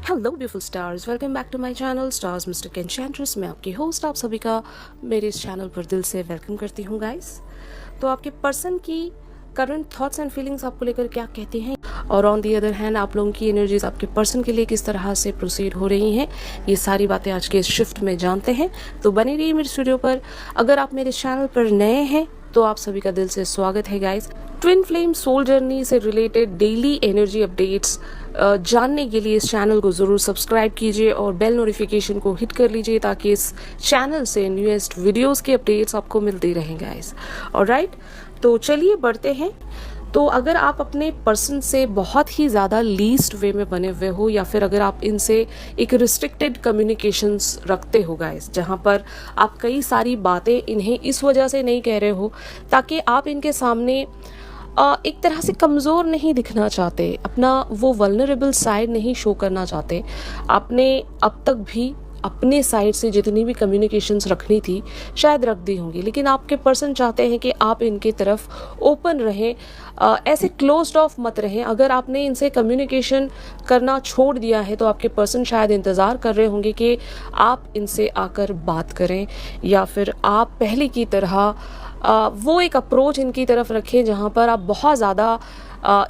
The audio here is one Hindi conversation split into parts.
Hello beautiful stars, welcome back to my channel stars mister enchantress. मैं आपकी होस्ट आप सभी का मेरे इस चैनल पर दिल से वेलकम करती हूँ गाइस। तो आपके पर्सन की करंट थॉट्स एंड फीलिंग्स आपको लेकर क्या कहते हैं, और ऑन दी अदर हैंड आप लोगों की एनर्जीज आपके पर्सन के लिए किस तरह से प्रोसीड हो रही हैं, ये सारी बातें आज के इस शिफ्ट में जानते हैं। तो बने रहिए मेरे स्टूडियो पर। अगर आप मेरे चैनल पर नए हैं तो आप सभी का दिल से स्वागत है guys. Twin flame soul journey से रिलेटेड डेली एनर्जी अपडेट्स जानने के लिए इस चैनल को ज़रूर सब्सक्राइब कीजिए और बेल नोटिफिकेशन को हिट कर लीजिए ताकि इस चैनल से न्यूएस्ट वीडियोस के अपडेट्स आपको मिलते रहें गाइस। ऑलराइट, तो चलिए बढ़ते हैं। तो अगर आप अपने पर्सन से बहुत ही ज़्यादा लीस्ट वे में बने हुए हो, या फिर अगर आप इनसे एक रिस्ट्रिक्टेड कम्युनिकेशंस रखते हो गाइस, जहाँ पर आप कई सारी बातें इन्हें इस वजह से नहीं कह रहे हो ताकि आप इनके सामने एक तरह से कमज़ोर नहीं दिखना चाहते, अपना वो वल्नरेबल साइड नहीं शो करना चाहते। आपने अब तक भी अपने साइड से जितनी भी कम्युनिकेशंस रखनी थी शायद रख दी होंगी, लेकिन आपके पर्सन चाहते हैं कि आप इनके तरफ ओपन रहें, ऐसे क्लोज्ड ऑफ मत रहें। अगर आपने इनसे कम्युनिकेशन करना छोड़ दिया है तो आपके पर्सन शायद इंतज़ार कर रहे होंगे कि आप इनसे आकर बात करें, या फिर आप पहले की तरह वो एक अप्रोच इनकी तरफ रखें जहाँ पर आप बहुत ज़्यादा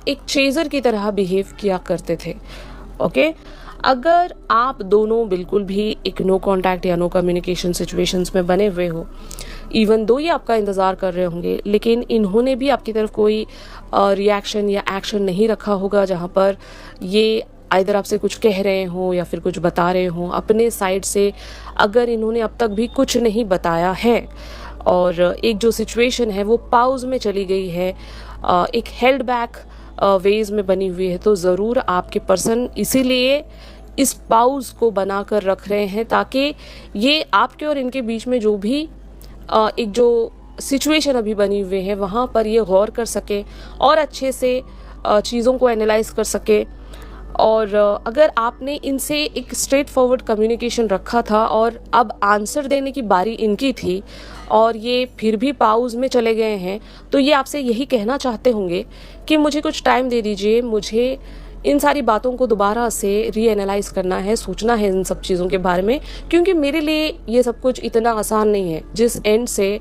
एक चेज़र की तरह बिहेव किया करते थे। ओके, अगर आप दोनों बिल्कुल भी एक नो कांटेक्ट या नो कम्युनिकेशन सिचुएशंस में बने हुए हो, इवन दो ये आपका इंतज़ार कर रहे होंगे, लेकिन इन्होंने भी आपकी तरफ कोई रिएक्शन या एक्शन नहीं रखा होगा जहाँ पर ये आइदर आपसे कुछ कह रहे हों या फिर कुछ बता रहे हों अपने साइड से। अगर इन्होंने अब तक भी कुछ नहीं बताया है और एक जो सिचुएशन है वो पाउज में चली गई है, एक हेल्ड बैक वेज में बनी हुई है, तो ज़रूर आपके पर्सन इसीलिए इस पाउज को बनाकर रख रहे हैं ताकि ये आपके और इनके बीच में जो भी एक जो सिचुएशन अभी बनी हुई है वहाँ पर ये गौर कर सके और अच्छे से चीज़ों को एनालाइज कर सके। और अगर आपने इनसे एक स्ट्रेट फॉरवर्ड कम्युनिकेशन रखा था और अब आंसर देने की बारी इनकी थी और ये फिर भी पाउज में चले गए हैं, तो ये आपसे यही कहना चाहते होंगे कि मुझे कुछ टाइम दे दीजिए, मुझे इन सारी बातों को दोबारा से रीएनालाइज करना है, सोचना है इन सब चीज़ों के बारे में, क्योंकि मेरे लिए ये सब कुछ इतना आसान नहीं है। जिस एंड से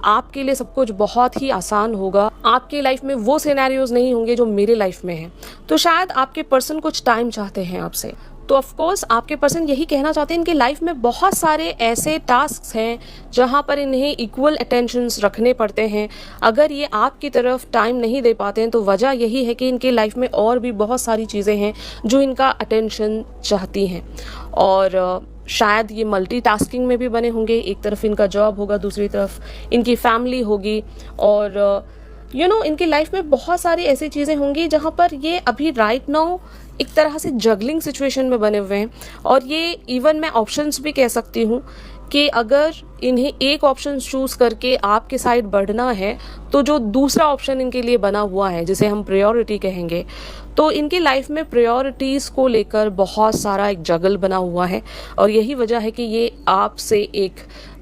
आपके लिए सब कुछ बहुत ही आसान होगा, आपके लाइफ में वो सिनेरियोज नहीं होंगे जो मेरे लाइफ में हैं। तो शायद आपके पर्सन कुछ टाइम चाहते हैं आपसे। तो ऑफ कोर्स आपके पर्सन यही कहना चाहते हैं, इनके लाइफ में बहुत सारे ऐसे टास्क हैं जहां पर इन्हें इक्वल अटेंशंस रखने पड़ते हैं। अगर ये आपकी तरफ टाइम नहीं दे पाते हैं तो वजह यही है कि इनके लाइफ में और भी बहुत सारी चीज़ें हैं जो इनका अटेंशन चाहती हैं, और शायद ये मल्टीटास्किंग में भी बने होंगे। एक तरफ इनका जॉब होगा, दूसरी तरफ इनकी फैमिली होगी, और इनकी लाइफ में बहुत सारी ऐसी चीज़ें होंगी जहाँ पर ये अभी राइट नाउ एक तरह से जगलिंग सिचुएशन में बने हुए हैं। और ये इवन मैं ऑप्शंस भी कह सकती हूँ कि अगर इन्हें एक ऑप्शन चूज़ करके आपके साइड बढ़ना है तो जो दूसरा ऑप्शन इनके लिए बना हुआ है, जिसे हम प्रायोरिटी कहेंगे, तो इनकी लाइफ में प्रायोरिटीज़ को लेकर बहुत सारा एक जगल बना हुआ है। और यही वजह है कि ये आपसे एक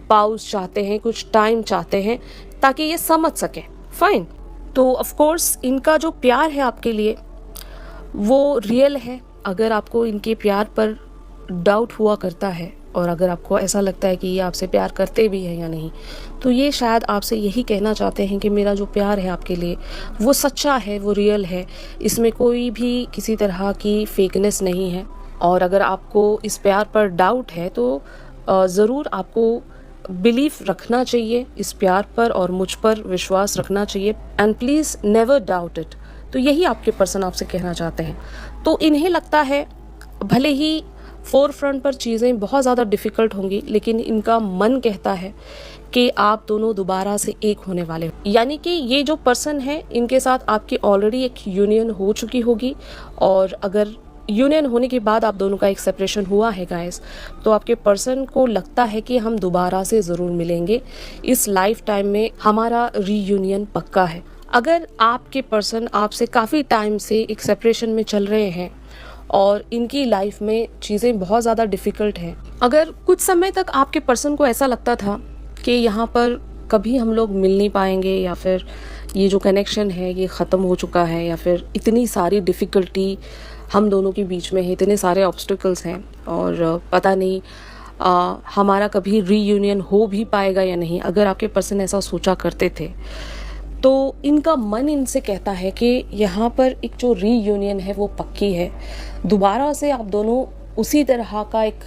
पाउज चाहते हैं, कुछ टाइम चाहते हैं ताकि ये समझ सकें। फाइन, तो ऑफ कोर्स इनका जो प्यार है आपके लिए वो रियल है। अगर आपको इनके प्यार पर डाउट हुआ करता है और अगर आपको ऐसा लगता है कि ये आपसे प्यार करते भी हैं या नहीं, तो ये शायद आपसे यही कहना चाहते हैं कि मेरा जो प्यार है आपके लिए वो सच्चा है, वो रियल है, इसमें कोई भी किसी तरह की फेकनेस नहीं है। और अगर आपको इस प्यार पर डाउट है तो ज़रूर आपको बिलीफ रखना चाहिए इस प्यार पर और मुझ पर विश्वास रखना चाहिए, and please never doubt it. तो यही आपके पर्सन आपसे कहना चाहते हैं। तो इन्हें लगता है भले ही फोर फ्रंट पर चीज़ें बहुत ज़्यादा डिफ़िकल्ट होंगी, लेकिन इनका मन कहता है कि आप दोनों दोबारा से एक होने वाले हो। यानी कि ये जो पर्सन है इनके साथ आपकी ऑलरेडी एक यूनियन हो चुकी होगी, और अगर यूनियन होने के बाद आप दोनों का एक सेपरेशन हुआ है गाइस, तो आपके पर्सन को लगता है कि हम दोबारा से ज़रूर मिलेंगे, इस लाइफ टाइम में हमारा रीयूनियन पक्का है। अगर आपके पर्सन आपसे काफ़ी टाइम से एक सेपरेशन में चल रहे हैं और इनकी लाइफ में चीज़ें बहुत ज़्यादा डिफ़िकल्ट हैं, अगर कुछ समय तक आपके पर्सन को ऐसा लगता था कि यहाँ पर कभी हम लोग मिल नहीं पाएंगे, या फिर ये जो कनेक्शन है ये ख़त्म हो चुका है, या फिर इतनी सारी डिफ़िकल्टी हम दोनों के बीच में है, इतने सारे ऑब्स्टिकल्स हैं और पता नहीं हमारा कभी रीयूनियन हो भी पाएगा या नहीं। अगर आपके पर्सन ऐसा सोचा करते थे तो इनका मन इनसे कहता है कि यहाँ पर एक जो रीयूनियन है वो पक्की है, दोबारा से आप दोनों उसी तरह का एक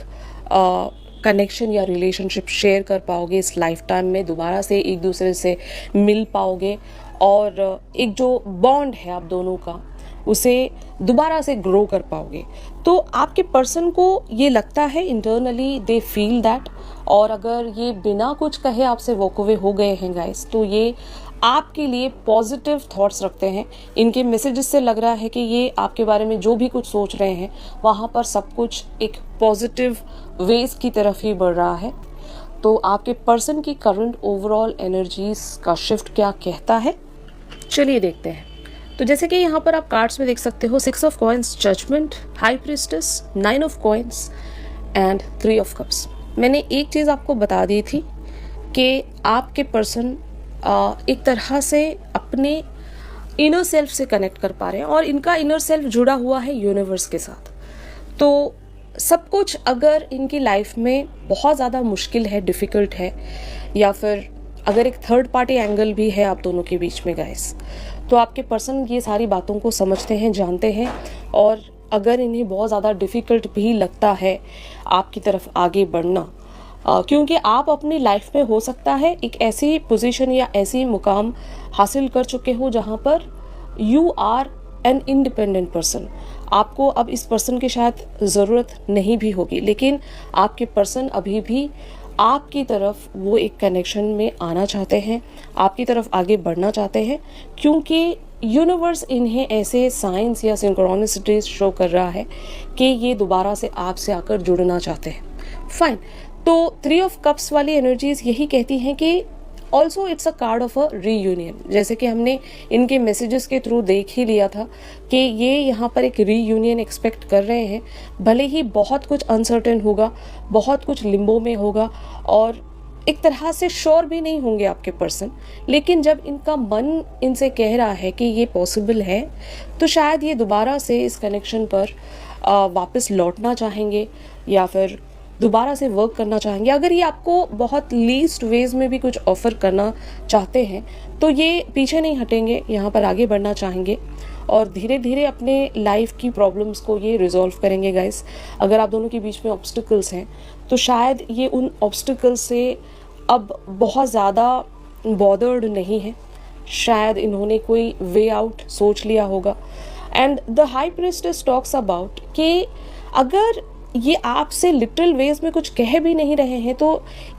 कनेक्शन या रिलेशनशिप शेयर कर पाओगे इस लाइफ टाइम में, दोबारा से एक दूसरे से मिल पाओगे और एक जो बॉन्ड है आप दोनों का उसे दोबारा से ग्रो कर पाओगे। तो आपके पर्सन को ये लगता है, इंटरनली दे फील दैट। और अगर ये बिना कुछ कहे आपसे वॉक अवे हो गए हैं गाइस, तो ये आपके लिए पॉजिटिव थॉट्स रखते हैं। इनके मैसेजेस से लग रहा है कि ये आपके बारे में जो भी कुछ सोच रहे हैं वहाँ पर सब कुछ एक पॉजिटिव वेज की तरफ ही बढ़ रहा है। तो आपके पर्सन की करंट ओवरऑल एनर्जीज का शिफ्ट क्या कहता है, चलिए देखते हैं। तो जैसे कि यहाँ पर आप कार्ड्स में देख सकते हो, 6 of coins, judgment, high priestess, 9 of coins and 3 of cups. मैंने एक चीज़ आपको बता दी थी कि आपके पर्सन एक तरह से अपने इनर सेल्फ से कनेक्ट कर पा रहे हैं और इनका इनर सेल्फ जुड़ा हुआ है यूनिवर्स के साथ। तो सब कुछ अगर इनकी लाइफ में बहुत ज़्यादा मुश्किल है, डिफ़िकल्ट है, या फिर अगर एक थर्ड पार्टी एंगल भी है आप दोनों के बीच में गाइस, तो आपके पर्सन ये सारी बातों को समझते हैं, जानते हैं। और अगर इन्हें बहुत ज़्यादा डिफ़िकल्ट भी लगता है आपकी तरफ आगे बढ़ना, क्योंकि आप अपनी लाइफ में हो सकता है एक ऐसी पोजीशन या ऐसी मुकाम हासिल कर चुके हो जहाँ पर you are an independent person. आपको अब इस पर्सन की शायद ज़रूरत नहीं भी होगी, लेकिन आपके पर्सन अभी भी आपकी तरफ वो एक कनेक्शन में आना चाहते हैं, आपकी तरफ आगे बढ़ना चाहते हैं, क्योंकि यूनिवर्स इन्हें ऐसे साइंस या सिंक्रोनिसिटीज शो कर रहा है कि ये दोबारा से आपसे आकर जुड़ना चाहते हैं। फाइन। तो 3 ऑफ कप्स वाली एनर्जीज यही कहती हैं कि also it's a card of a reunion. जैसे कि हमने इनके मैसेजेस के थ्रू देख ही लिया था कि ये यहाँ पर एक रीयूनियन एक्सपेक्ट कर रहे हैं, भले ही बहुत कुछ अनसर्टेन होगा, बहुत कुछ लिम्बो में होगा और एक तरह से श्योर भी नहीं होंगे आपके पर्सन, लेकिन जब इनका मन इनसे कह रहा है कि ये पॉसिबल है, तो शायद ये दोबारा से इस कनेक्शन पर वापस लौटना चाहेंगे या फिर दोबारा से वर्क करना चाहेंगे। अगर ये आपको बहुत लीस्ट वेज में भी कुछ ऑफर करना चाहते हैं तो ये पीछे नहीं हटेंगे, यहाँ पर आगे बढ़ना चाहेंगे और धीरे धीरे अपने लाइफ की प्रॉब्लम्स को ये रिजॉल्व करेंगे गाइस। अगर आप दोनों के बीच में ऑब्स्टिकल्स हैं तो शायद ये उन ऑब्स्टिकल्स से अब बहुत ज़्यादा बॉदर्ड नहीं है, शायद इन्होंने कोई वे आउट सोच लिया होगा। And the high priestess talks about कि अगर ये आपसे लिटरल वेज में कुछ कह भी नहीं रहे हैं तो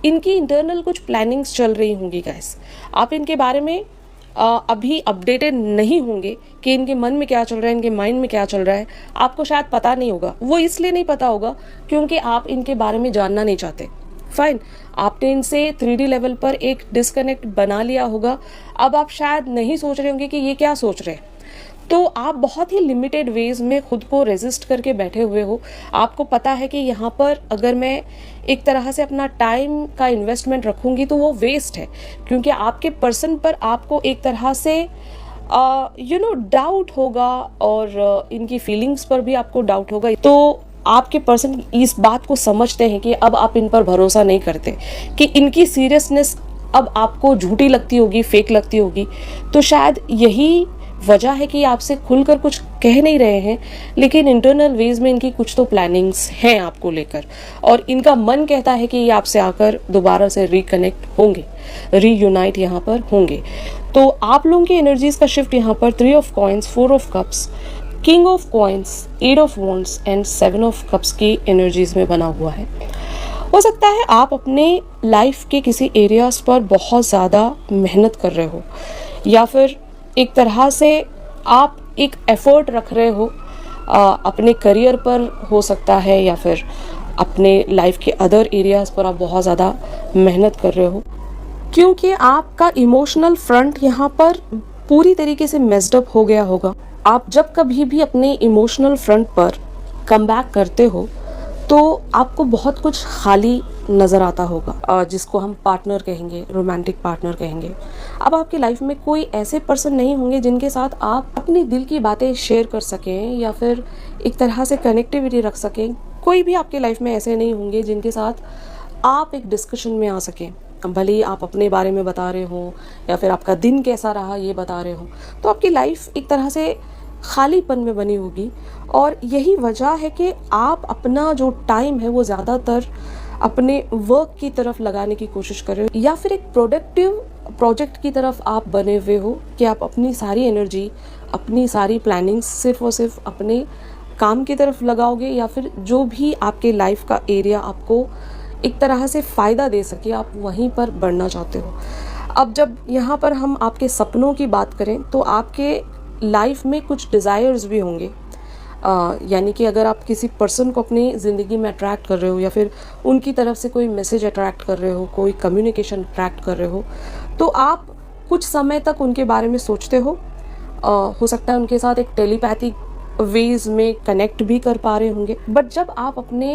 इनकी इंटरनल कुछ प्लानिंग्स चल रही होंगी गाइस। आप इनके बारे में अभी अपडेटेड नहीं होंगे कि इनके मन में क्या चल रहा है, इनके माइंड में क्या चल रहा है, आपको शायद पता नहीं होगा। वो इसलिए नहीं पता होगा क्योंकि आप इनके बारे में जानना नहीं चाहते। फाइन, आपने इनसे 3D लेवल पर एक डिस्कनेक्ट बना लिया होगा। अब आप शायद नहीं सोच रहे होंगे कि ये क्या सोच रहे हैं, तो आप बहुत ही लिमिटेड वेज में खुद को रेजिस्ट करके बैठे हुए हो। आपको पता है कि यहाँ पर अगर मैं एक तरह से अपना टाइम का इन्वेस्टमेंट रखूँगी तो वो वेस्ट है, क्योंकि आपके पर्सन पर आपको एक तरह से डाउट होगा और इनकी फीलिंग्स पर भी आपको डाउट होगा। तो आपके पर्सन इस बात को समझते हैं कि अब आप इन पर भरोसा नहीं करते, कि इनकी सीरियसनेस अब आपको झूठी लगती होगी, फेक लगती होगी। तो शायद यही वजह है कि आपसे खुलकर कुछ कह नहीं रहे हैं, लेकिन इंटरनल वेज में इनकी कुछ तो प्लानिंग्स हैं आपको लेकर और इनका मन कहता है कि ये आपसे आकर दोबारा से रिकनेक्ट होंगे, रीयूनाइट यहाँ पर होंगे। तो आप लोगों की एनर्जीज का शिफ्ट यहाँ पर 3 of coins, 4 of cups, king of coins, 8 of wands and 7 of cups की एनर्जीज में बना हुआ है। हो सकता है आप अपने लाइफ के किसी एरियाज पर बहुत ज़्यादा मेहनत कर रहे हो या फिर एक तरह से आप एक एफर्ट रख रहे हो अपने करियर पर, हो सकता है, या फिर अपने लाइफ के अदर एरियाज़ पर आप बहुत ज़्यादा मेहनत कर रहे हो, क्योंकि आपका इमोशनल फ्रंट यहाँ पर पूरी तरीके से मेस्ड अप हो गया होगा। आप जब कभी भी अपने इमोशनल फ्रंट पर कम बैक करते हो तो आपको बहुत कुछ खाली नज़र आता होगा, जिसको हम पार्टनर कहेंगे, रोमांटिक पार्टनर कहेंगे। अब आपकी लाइफ में कोई ऐसे पर्सन नहीं होंगे जिनके साथ आप अपनी दिल की बातें शेयर कर सकें या फिर एक तरह से कनेक्टिविटी रख सकें। कोई भी आपकी लाइफ में ऐसे नहीं होंगे जिनके साथ आप एक डिस्कशन में आ सकें, भले ही आप अपने बारे में बता रहे हो या फिर आपका दिन कैसा रहा ये बता रहे हो, तो आपकी लाइफ एक तरह से खालीपन में बनी होगी। और यही वजह है कि आप अपना जो टाइम है वो ज़्यादातर अपने वर्क की तरफ लगाने की कोशिश कर रहे हो या फिर एक प्रोडक्टिव प्रोजेक्ट की तरफ आप बने हुए हो कि आप अपनी सारी एनर्जी, अपनी सारी प्लानिंग्स सिर्फ और सिर्फ अपने काम की तरफ लगाओगे या फिर जो भी आपके लाइफ का एरिया आपको एक तरह से फ़ायदा दे सके आप वहीं पर बढ़ना चाहते हो। अब जब यहाँ पर हम आपके सपनों की बात करें तो आपके लाइफ में कुछ डिज़ायर्स भी होंगे, यानी कि अगर आप किसी पर्सन को अपनी ज़िंदगी में अट्रैक्ट कर रहे हो या फिर उनकी तरफ से कोई मैसेज अट्रैक्ट कर रहे हो, कोई कम्युनिकेशन अट्रैक्ट कर रहे हो, तो आप कुछ समय तक उनके बारे में सोचते हो सकता है उनके साथ एक टेलीपैथिक वेज में कनेक्ट भी कर पा रहे होंगे। बट जब आप अपने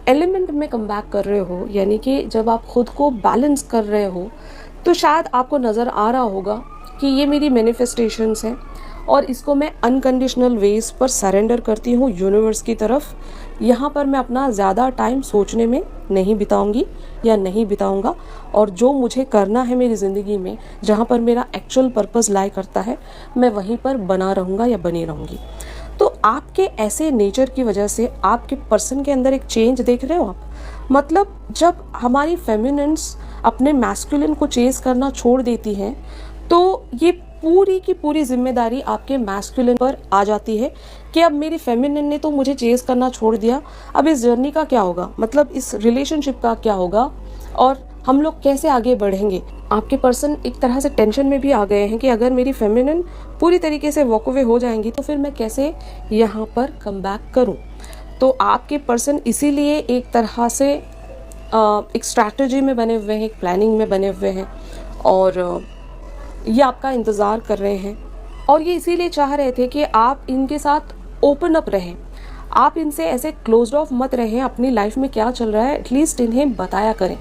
एलिमेंट में कम बैक कर रहे हो, यानी कि जब आप खुद को बैलेंस कर रहे हो, तो शायद आपको नज़र आ रहा होगा कि ये मेरी मैनिफेस्टेशंस हैं और इसको मैं अनकंडीशनल वेज पर सरेंडर करती हूँ यूनिवर्स की तरफ। यहाँ पर मैं अपना ज़्यादा टाइम सोचने में नहीं बिताऊंगी या नहीं बिताऊंगा, और जो मुझे करना है मेरी ज़िंदगी में, जहाँ पर मेरा एक्चुअल पर्पस लाई करता है, मैं वहीं पर बना रहूँगा या बनी रहूँगी। तो आपके ऐसे नेचर की वजह से आपके पर्सन के अंदर एक चेंज देख रहे हो आप। मतलब जब हमारी फेमिनिन्स अपने मैस्कुलिन को चेज करना छोड़ देती हैं तो ये पूरी की पूरी जिम्मेदारी आपके मैस्कुलिन पर आ जाती है कि अब मेरी फेमिनिन ने तो मुझे चेज करना छोड़ दिया, अब इस जर्नी का क्या होगा, मतलब इस रिलेशनशिप का क्या होगा और हम लोग कैसे आगे बढ़ेंगे। आपके पर्सन एक तरह से टेंशन में भी आ गए हैं कि अगर मेरी फेमिनिन पूरी तरीके से वॉक अवे हो जाएंगी तो फिर मैं कैसे यहाँ पर कम बैक करूँ। तो आपके पर्सन इसीलिए एक तरह से एक स्ट्रैटेजी में बने हुए हैं, एक प्लानिंग में बने हुए हैं और ये आपका इंतज़ार कर रहे हैं। और ये इसीलिए चाह रहे थे कि आप इनके साथ ओपन अप रहें, आप इनसे ऐसे क्लोज्ड ऑफ मत रहें, अपनी लाइफ में क्या चल रहा है एटलीस्ट इन्हें बताया करें।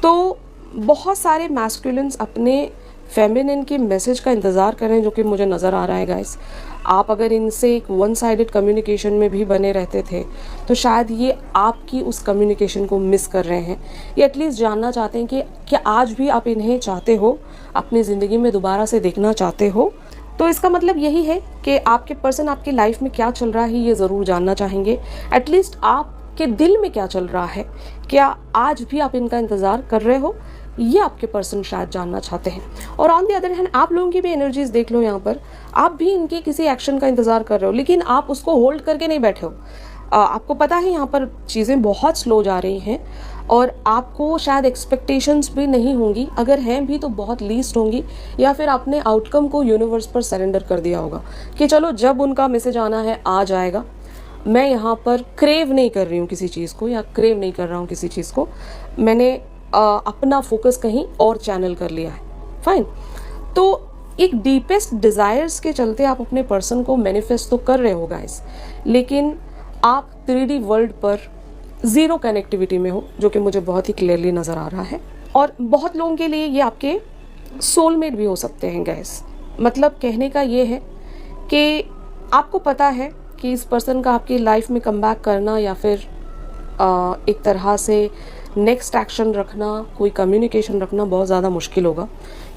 तो बहुत सारे मैस्कुलिन्स अपने फेमिनिन के मैसेज का इंतज़ार कर रहे हैं, जो कि मुझे नज़र आ रहा है गाइस। आप अगर इनसे एक वन साइडेड कम्युनिकेशन में भी बने रहते थे तो शायद ये आपकी उस कम्युनिकेशन को मिस कर रहे हैं, ये एटलीस्ट जानना चाहते हैं कि क्या आज भी आप इन्हें चाहते हो, अपनी ज़िंदगी में दोबारा से देखना चाहते हो। तो इसका मतलब यही है कि आपके पर्सन आपकी लाइफ में क्या चल रहा है ये ज़रूर जानना चाहेंगे। एटलीस्ट आपके दिल में क्या चल रहा है, क्या आज भी आप इनका इंतज़ार कर रहे हो, ये आपके पर्सन शायद जानना चाहते हैं। और ऑन द अदर हैंड आप लोगों की भी एनर्जीज देख लो, यहाँ पर आप भी इनके किसी एक्शन का इंतज़ार कर रहे हो, लेकिन आप उसको होल्ड करके नहीं बैठे हो। आपको पता है यहाँ पर चीज़ें बहुत स्लो जा रही हैं और आपको शायद एक्सपेक्टेशंस भी नहीं होंगी, अगर हैं भी तो बहुत लीस्ट होंगी, या फिर आपने आउटकम को यूनिवर्स पर सरेंडर कर दिया होगा कि चलो जब उनका मैसेज आना है आ जाएगा। मैं यहाँ पर क्रेव नहीं कर रही हूँ किसी चीज़ को या क्रेव नहीं कर रहा हूँ किसी चीज़ को, मैंने अपना फोकस कहीं और चैनल कर लिया है। फाइन। तो एक डीपेस्ट डिज़ायर्स के चलते आप अपने पर्सन को मैनिफेस्ट तो कर रहे हो गाइस, लेकिन आप 3D वर्ल्ड पर ज़ीरो कनेक्टिविटी में हो, जो कि मुझे बहुत ही क्लियरली नज़र आ रहा है। और बहुत लोगों के लिए ये आपके सोलमेट भी हो सकते हैं गाइस। मतलब कहने का ये है कि आपको पता है कि इस पर्सन का आपकी लाइफ में कम बैक करना या फिर एक तरह से नेक्स्ट एक्शन रखना, कोई कम्युनिकेशन रखना बहुत ज़्यादा मुश्किल होगा,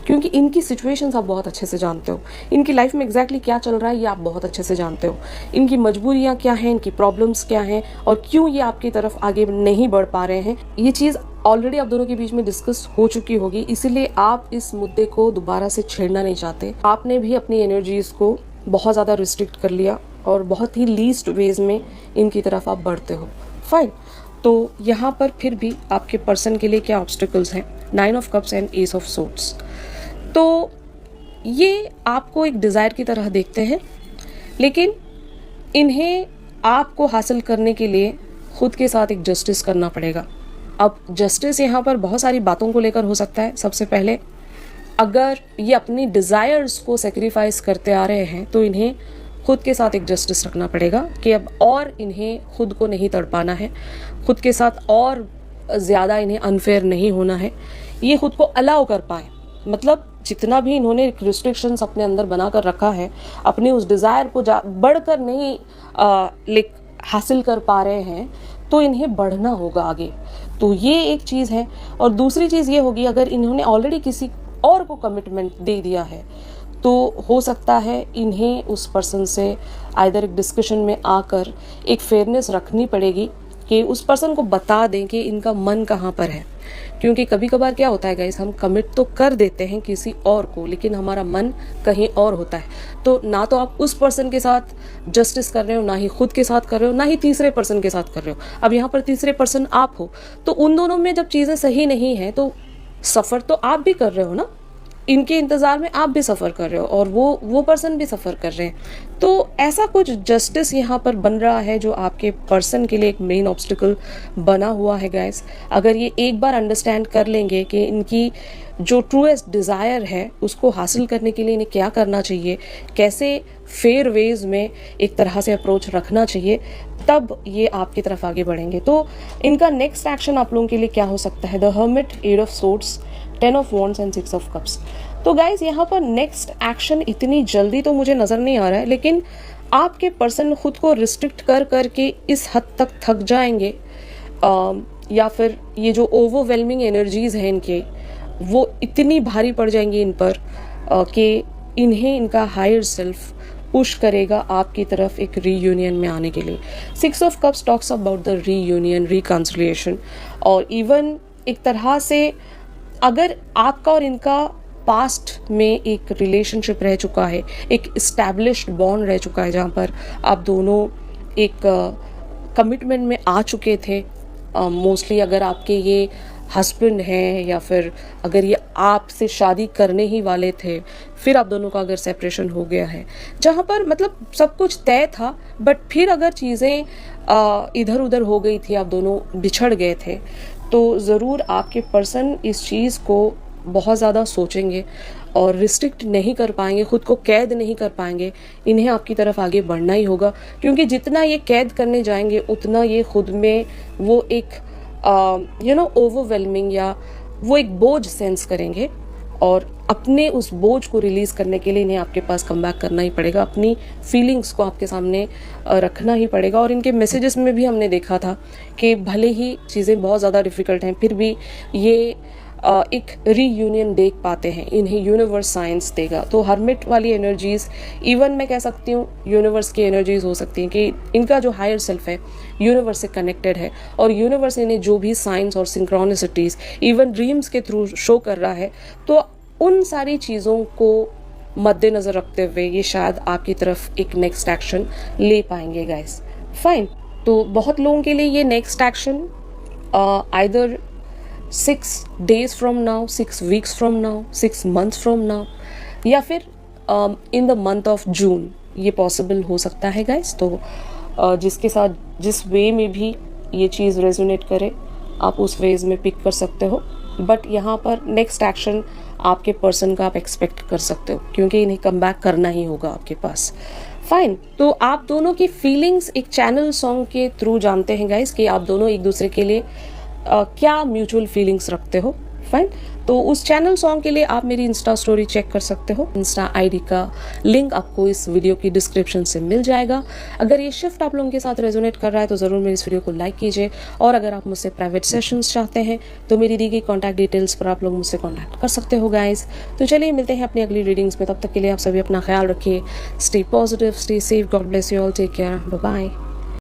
क्योंकि इनकी सिचुएशंस आप बहुत अच्छे से जानते हो, इनकी लाइफ में एग्जैक्टली क्या चल रहा है ये आप बहुत अच्छे से जानते हो, इनकी मजबूरियाँ क्या हैं, इनकी प्रॉब्लम्स क्या हैं और क्यों ये आपकी तरफ आगे नहीं बढ़ पा रहे हैं। ये चीज़ ऑलरेडी आप दोनों के बीच में डिस्कस हो चुकी होगी, इसीलिए आप इस मुद्दे को दोबारा से छेड़ना नहीं चाहते। आपने भी अपनी एनर्जीज़ को बहुत ज़्यादा रिस्ट्रिक्ट कर लिया और बहुत ही लीस्ट वेज में इनकी तरफ आप बढ़ते हो। फाइन। तो यहाँ पर फिर भी आपके पर्सन के लिए क्या ऑब्स्टिकल्स हैं, 9 of cups and S of swords. तो ये आपको एक डिज़ायर की तरह देखते हैं, लेकिन इन्हें आपको हासिल करने के लिए खुद के साथ एक जस्टिस करना पड़ेगा। अब जस्टिस यहाँ पर बहुत सारी बातों को लेकर हो सकता है। सबसे पहले, अगर ये अपनी डिज़ायर्स को सेक्रीफाइस करते आ रहे हैं तो इन्हें खुद के साथ एक जस्टिस रखना पड़ेगा कि अब और इन्हें खुद को नहीं तड़पाना है, खुद के साथ और ज़्यादा इन्हें अनफेयर नहीं होना है, ये खुद को अलाउ कर पाए। मतलब जितना भी इन्होंने रिस्ट्रिक्शंस अपने अंदर बना कर रखा है, अपने उस डिज़ायर को बढ़कर नहीं हासिल कर पा रहे हैं, तो इन्हें बढ़ना होगा आगे। तो ये एक चीज़ है। और दूसरी चीज़ ये होगी, अगर इन्होंने ऑलरेडी किसी और को कमिटमेंट दे दिया है, तो हो सकता है इन्हें उस पर्सन से आइदर एक डिस्कशन में आकर एक फेयरनेस रखनी पड़ेगी कि उस पर्सन को बता दें कि इनका मन कहाँ पर है। क्योंकि कभी कभार क्या होता है गाइस, हम कमिट तो कर देते हैं किसी और को, लेकिन हमारा मन कहीं और होता है। तो ना तो आप उस पर्सन के साथ जस्टिस कर रहे हो, ना ही खुद के साथ कर रहे हो, ना ही तीसरे पर्सन के साथ कर रहे हो। अब यहाँ पर तीसरे पर्सन आप हो, तो उन दोनों में जब चीज़ें सही नहीं है, तो सफ़र तो आप भी कर रहे हो ना, इनके इंतज़ार में आप भी सफ़र कर रहे हो और वो पर्सन भी सफ़र कर रहे हैं। तो ऐसा कुछ जस्टिस यहाँ पर बन रहा है जो आपके पर्सन के लिए एक मेन ऑब्स्टिकल बना हुआ है गाइस। अगर ये एक बार अंडरस्टैंड कर लेंगे कि इनकी जो ट्रूएस्ट डिज़ायर है उसको हासिल करने के लिए इन्हें क्या करना चाहिए, कैसे फेयर वेज में एक तरह से अप्रोच रखना चाहिए, तब ये आपकी तरफ आगे बढ़ेंगे। तो इनका नेक्स्ट एक्शन आप लोगों के लिए क्या हो सकता है? The hermit, 8 of swords, 10 of wands and 6 of cups. तो गाइज यहाँ पर नेक्स्ट एक्शन इतनी जल्दी तो मुझे नज़र नहीं आ रहा है, लेकिन आपके पर्सन खुद को रिस्ट्रिक्ट कर करके इस हद तक थक जाएंगे, या फिर ये जो ओवरवेलमिंग एनर्जीज़ हैं इनके, वो इतनी भारी पड़ जाएंगी इन पर कि इन्हें इनका हायर सेल्फ पुश करेगा आपकी तरफ एक रीयूनियन में आने के लिए। 6 of cups talks about the reunion, reconciliation, और इवन एक तरह से अगर आपका और इनका पास्ट में एक रिलेशनशिप रह चुका है, एक इस्टेब्लिश्ड बॉन्ड रह चुका है, जहाँ पर आप दोनों एक कमिटमेंट में आ चुके थे, मोस्टली अगर आपके ये हस्बैंड हैं या फिर अगर ये आपसे शादी करने ही वाले थे, फिर आप दोनों का अगर सेपरेशन हो गया है, जहाँ पर मतलब सब कुछ तय था, बट फिर अगर चीज़ें इधर उधर हो गई थी, आप दोनों बिछड़ गए थे, तो ज़रूर आपके पर्सन इस चीज़ को बहुत ज़्यादा सोचेंगे और रिस्ट्रिक्ट नहीं कर पाएंगे, खुद को कैद नहीं कर पाएंगे। इन्हें आपकी तरफ आगे बढ़ना ही होगा, क्योंकि जितना ये कैद करने जाएंगे उतना ये खुद में वो एक ओवरवेलमिंग या वो एक बोझ सेंस करेंगे, और अपने उस बोझ को रिलीज़ करने के लिए इन्हें आपके पास कम बैक करना ही पड़ेगा, अपनी फीलिंग्स को आपके सामने रखना ही पड़ेगा। और इनके मैसेजेस में भी हमने देखा था कि भले ही चीज़ें बहुत ज़्यादा डिफ़िकल्ट हैं, फिर भी ये एक रीयूनियन देख पाते हैं, इन्हें यूनिवर्स साइंस देगा। तो हर्मिट वाली एनर्जीज़, इवन मैं कह सकती हूँ यूनिवर्स की एनर्जीज़ हो सकती हैं कि इनका जो हायर सेल्फ है यूनिवर्स से कनेक्टेड है, और यूनिवर्स इन्हें जो भी साइंस और सिंक्रोनिसिटीज़ इवन ड्रीम्स के थ्रू शो कर रहा है, तो उन सारी चीज़ों को मद्देनज़र रखते हुए ये शायद आपकी तरफ एक नेक्स्ट एक्शन ले पाएंगे गाइस। फाइन, तो बहुत लोगों के लिए ये next action either 6 days from now, 6 weeks from now, 6 months from now, या फिर in the month of June ये पॉसिबल हो सकता है गाइस। तो जिसके साथ जिस वे में भी ये चीज़ रेजोनेट करे, आप उस वेज में पिक कर सकते हो, बट यहाँ पर नेक्स्ट एक्शन आपके पर्सन का आप एक्सपेक्ट कर सकते हो, क्योंकि इन्हें कम बैक करना ही होगा आपके पास। फाइन, तो आप दोनों की फीलिंग्स एक चैनल सॉन्ग के थ्रू जानते हैं गाइस कि आप दोनों एक दूसरे के लिए क्या म्यूचुअल फीलिंग्स रखते हो। फाइन, तो उस चैनल सॉन्ग के लिए आप मेरी इंस्टा स्टोरी चेक कर सकते हो। इंस्टा आईडी का लिंक आपको इस वीडियो की डिस्क्रिप्शन से मिल जाएगा। अगर ये शिफ्ट आप लोगों के साथ रेजोनेट कर रहा है तो ज़रूर मेरी इस वीडियो को लाइक कीजिए, और अगर आप मुझसे प्राइवेट सेशंस चाहते हैं तो मेरी दी गई कॉन्टैक्ट डिटेल्स पर आप लोग मुझसे कॉन्टैक्ट कर सकते हो गाइज। तो चलिए मिलते हैं अपनी अगली रीडिंग्स में, तब तक के लिए आप सभी अपना ख्याल रखिए। Stay positive, stay safe, god bless you all, take care, bye bye.